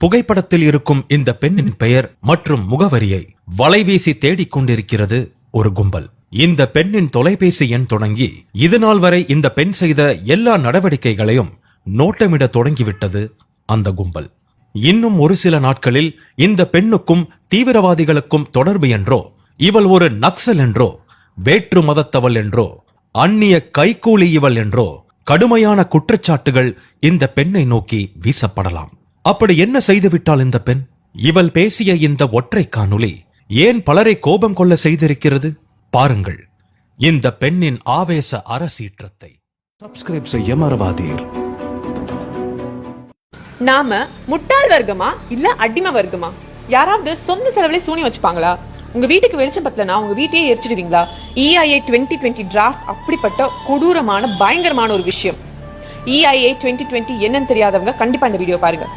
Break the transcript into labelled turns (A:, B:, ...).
A: புகைப்படத்தில் இருக்கும் இந்த பெண்ணின் பெயர் மற்றும் முகவரியை வலைவீசி தேடிக் கொண்டிருக்கிறது ஒரு கும்பல். இந்த பெண்ணின் தொலைபேசி எண் தொடங்கி இதுநாள் வரை இந்த பெண் செய்த எல்லா நடவடிக்கைகளையும் நோட்டமிட தொடங்கிவிட்டது அந்த கும்பல். இன்னும் ஒரு சில நாட்களில் இந்த பெண்ணுக்கும் தீவிரவாதிகளுக்கும் தொடர்பு என்றோ, இவள் ஒரு நக்சல் என்றோ, வேற்று மதத்தவள் என்றோ, அந்நிய கைகூலி இவள் என்றோ கடுமையான குற்றச்சாட்டுகள் இந்த பெண்ணை நோக்கி வீசப்படலாம். அப்படி என்ன செய்துவிட்டால் இந்த பெண்? இவள் பேசிய இந்த ஒற்றை காணொளி ஏன் பலரை கோபம் கொள்ள செய்திருக்கிறது? பாருங்கள் இந்த பெண்ணின் ஆவேச அரசீற்றத்தை.
B: சப்ஸ்கிரைப் செய்ய மறவாதீர்.
C: நாம முட்டாள் வர்க்கமா இல்ல அடிமை வர்க்கமா? யாராவது சொந்த செலவுல சூனி வச்சுப்பாங்களா? உங்க வீட்டுக்கு வெளிச்சம் பத்தலனா உங்க வீட்டையே எரிச்சிடுவீங்களா? EIA 2020 டிராஃப்ட் அப்படிப்பட்ட கொடூரமான பயங்கரமான ஒரு விஷயம். EIA 2020 என்னன்னு தெரியாதவங்க கண்டிப்பா இந்த வீடியோ பாருங்க.